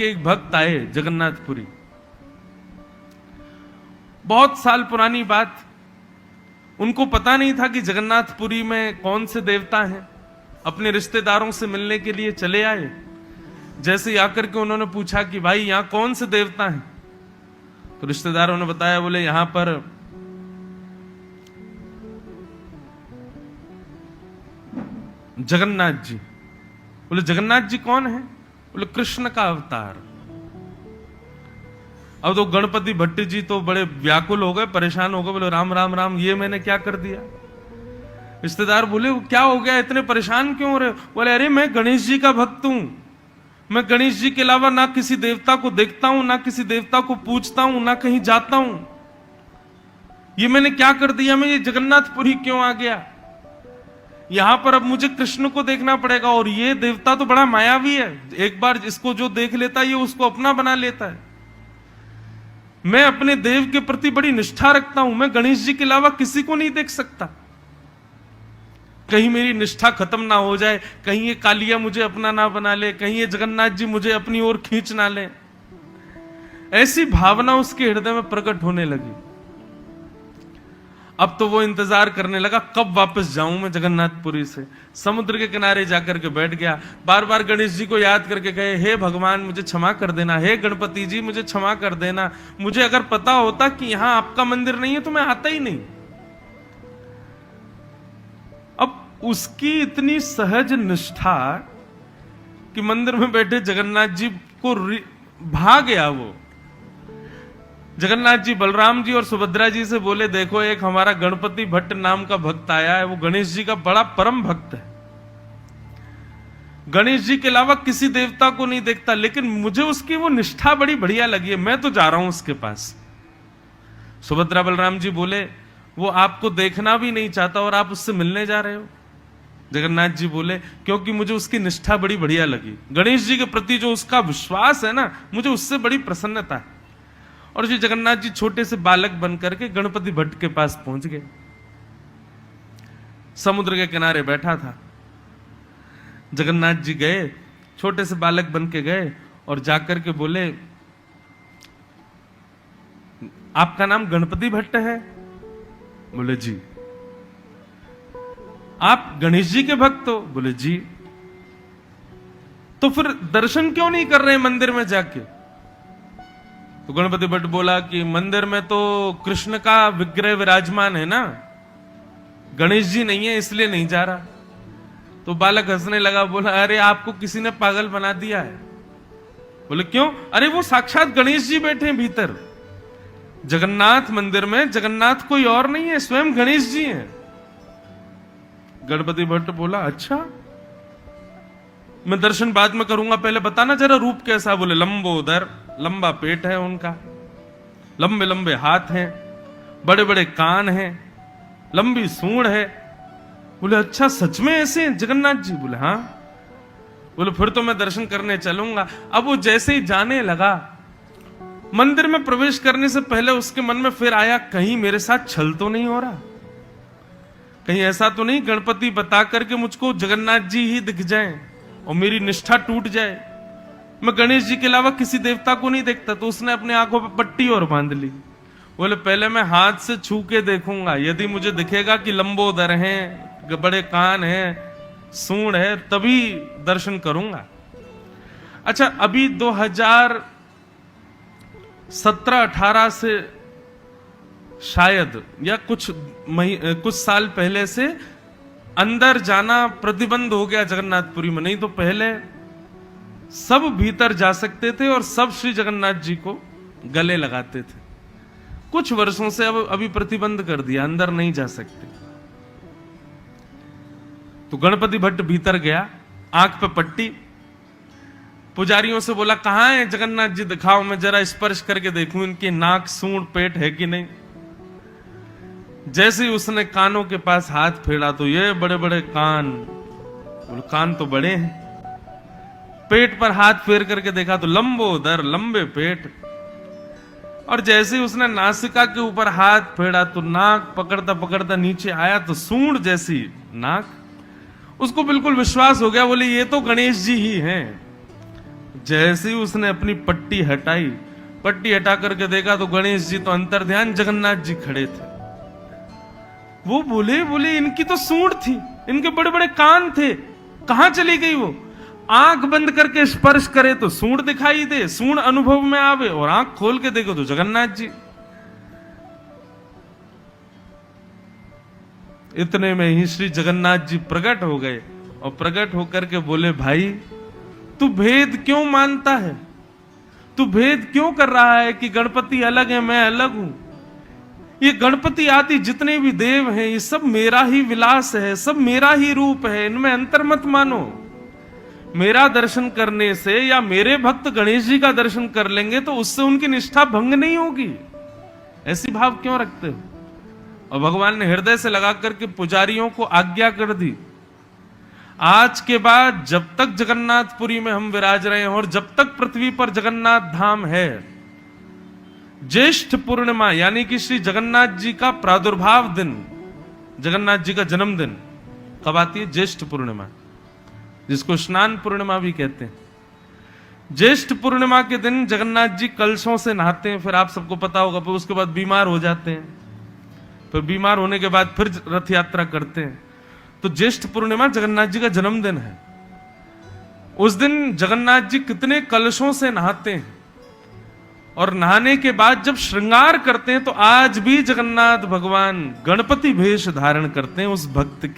एक भक्त आए जगन्नाथपुरी। बहुत साल पुरानी बात, उनको पता नहीं था कि जगन्नाथपुरी में कौन से देवता हैं। अपने रिश्तेदारों से मिलने के लिए चले आए। जैसे आकर के उन्होंने पूछा कि भाई यहां कौन से देवता हैं, तो रिश्तेदारों ने बताया, बोले यहां पर जगन्नाथ जी। बोले जगन्नाथ जी कौन है? बोले कृष्ण का अवतार। अब तो गणपति भट्ट जी तो बड़े व्याकुल हो गए, परेशान हो गए। बोले राम राम राम, ये मैंने क्या कर दिया? रिश्तेदार बोले क्या हो गया, इतने परेशान क्यों हो रहे? बोले अरे मैं गणेश जी का भक्त हूं। मैं गणेश जी के अलावा ना किसी देवता को देखता हूं, ना किसी देवता को पूजता हूं, ना कहीं जाता हूं। ये मैंने क्या कर दिया? मैं ये जगन्नाथपुरी क्यों आ गया? यहां पर अब मुझे कृष्ण को देखना पड़ेगा, और ये देवता तो बड़ा मायावी है। एक बार इसको जो देख लेता है ये उसको अपना बना लेता है। मैं अपने देव के प्रति बड़ी निष्ठा रखता हूं। मैं गणेश जी के अलावा किसी को नहीं देख सकता। कहीं मेरी निष्ठा खत्म ना हो जाए, कहीं ये कालिया मुझे अपना ना बना ले, कहीं ये जगन्नाथ जी मुझे अपनी ओर खींच ना ले। ऐसी भावना उसके हृदय में प्रकट होने लगी। अब तो वो इंतजार करने लगा कब वापस जाऊं मैं जगन्नाथपुरी से। समुद्र के किनारे जाकर के बैठ गया। बार बार गणेश जी को याद करके कहे, हे भगवान मुझे क्षमा कर देना, हे गणपति जी मुझे क्षमा कर देना। मुझे अगर पता होता कि यहां आपका मंदिर नहीं है तो मैं आता ही नहीं। अब उसकी इतनी सहज निष्ठा कि मंदिर में बैठे जगन्नाथ जी को भा गया। वो जगन्नाथ जी बलराम जी और सुभद्रा जी से बोले, देखो एक हमारा गणपति भट्ट नाम का भक्त आया है, वो गणेश जी का बड़ा परम भक्त है। गणेश जी के अलावा किसी देवता को नहीं देखता, लेकिन मुझे उसकी वो निष्ठा बड़ी बढ़िया लगी है, मैं तो जा रहा हूं उसके पास। सुभद्रा बलराम जी बोले, वो आपको देखना भी नहीं चाहता और आप उससे मिलने जा रहे हो? जगन्नाथ जी बोले, क्योंकि मुझे उसकी निष्ठा बड़ी बढ़िया लगी। गणेश जी के प्रति जो उसका विश्वास है ना, मुझे उससे बड़ी प्रसन्नता है। और जो जगन्नाथ जी छोटे से बालक बन करके गणपति भट्ट के पास पहुंच गए। समुद्र के किनारे बैठा था। जगन्नाथ जी गए, छोटे से बालक बन के गए और जाकर के बोले, आपका नाम गणपति भट्ट है? बोले जी। आप गणेश जी के भक्त हो? बोले जी। तो फिर दर्शन क्यों नहीं कर रहे मंदिर में जाके? तो गणपति भट्ट बोला कि मंदिर में तो कृष्ण का विग्रह विराजमान है ना, गणेश जी नहीं है, इसलिए नहीं जा रहा। तो बालक हंसने लगा, बोला अरे आपको किसी ने पागल बना दिया है। बोले क्यों? अरे वो साक्षात गणेश जी बैठे हैं भीतर। जगन्नाथ मंदिर में जगन्नाथ कोई और नहीं है, स्वयं गणेश जी हैं। गणपति भट्ट बोला अच्छा, मैं दर्शन बाद में करूंगा, पहले बताना जरा रूप कैसा। बोले लंबोदर, लंबा पेट है उनका, लंबे लंबे हाथ हैं, बड़े बड़े कान हैं, लंबी सूंड है। बोले अच्छा सच में ऐसे हैं जगन्नाथ जी? बोले हाँ। बोले फिर तो मैं दर्शन करने चलूंगा। अब वो जैसे ही जाने लगा, मंदिर में प्रवेश करने से पहले उसके मन में फिर आया, कहीं मेरे साथ छल तो नहीं हो रहा? कहीं ऐसा तो नहीं गणपति बता करके मुझको जगन्नाथ जी ही दिख जाएं और मेरी निष्ठा टूट जाए? मैं गणेश जी के अलावा किसी देवता को नहीं देखता। तो उसने अपने आंखों पर पट्टी और बांध ली। बोले पहले मैं हाथ से छू के देखूंगा, यदि मुझे दिखेगा कि लंबोदर हैं, बड़े कान हैं, सूंड है, तभी दर्शन करूंगा। अच्छा, अभी 2017-18 से शायद या कुछ साल पहले से अंदर जाना प्रतिबंध हो गया जगन्नाथपुरी में। नहीं तो पहले सब भीतर जा सकते थे और सब श्री जगन्नाथ जी को गले लगाते थे। कुछ वर्षों से अब अभी प्रतिबंध कर दिया, अंदर नहीं जा सकते। तो गणपति भट्ट भीतर गया, आंख पे पट्टी, पुजारियों से बोला कहां है जगन्नाथ जी, दिखाओ, मैं जरा स्पर्श करके देखूं इनकी नाक, सूंड, पेट है कि नहीं। जैसे ही उसने कानों के पास हाथ फेरा तो ये बड़े बड़े कान। बोले कान तो बड़े हैं। पेट पर हाथ फेर करके देखा तो लंबोदर, लंबे पेट। और जैसे ही उसने नासिका के ऊपर हाथ फेरा तो नाक पकड़ता पकड़ता नीचे आया तो सूंड जैसी नाक। उसको बिल्कुल विश्वास हो गया। बोले ये तो गणेश जी ही हैं। जैसे ही उसने अपनी पट्टी हटाई, पट्टी हटा करके देखा तो गणेश जी तो अंतर्ध्यान, जगन्नाथ जी खड़े थे। वो बोले इनकी तो सूंड थी, इनके बड़े बड़े कान थे, कहां चली गई वो? आंख बंद करके स्पर्श करे तो सूंड दिखाई दे, सूंड अनुभव में आवे, और आंख खोल के देखो तो जगन्नाथ जी। इतने में ही श्री जगन्नाथ जी प्रकट हो गए और प्रकट होकर के बोले, भाई तू भेद क्यों मानता है? तू भेद क्यों कर रहा है कि गणपति अलग है, मैं अलग हूं? ये गणपति आदि जितने भी देव हैं, ये सब मेरा ही विलास है, सब मेरा ही रूप है, इनमें अंतर मत मानो। मेरा दर्शन करने से या मेरे भक्त गणेश जी का दर्शन कर लेंगे तो उससे उनकी निष्ठा भंग नहीं होगी। ऐसी भाव क्यों रखते हो? और भगवान ने हृदय से लगा करके पुजारियों को आज्ञा कर दी, आज के बाद जब तक जगन्नाथपुरी में हम विराज रहे हैं और जब तक पृथ्वी पर जगन्नाथ धाम है, ज्येष्ठ पूर्णिमा यानी कि श्री जगन्नाथ जी का प्रादुर्भाव दिन, जगन्नाथ जी का जन्मदिन कब आती है? ज्येष्ठ पूर्णिमा, जिसको स्नान पूर्णिमा भी कहते हैं। ज्येष्ठ पूर्णिमा के दिन जगन्नाथ जी कलशों से नहाते हैं, फिर आप सबको पता होगा, फिर उसके बाद बीमार हो जाते हैं, फिर बीमार होने के बाद फिर रथ यात्रा करते हैं। तो ज्येष्ठ पूर्णिमा जगन्नाथ जी का जन्मदिन है। उस दिन जगन्नाथ जी कितने कलशों से नहाते हैं, और नहाने के बाद जब श्रृंगार करते हैं तो आज भी जगन्नाथ भगवान गणपति भेष धारण करते हैं उस भक्त की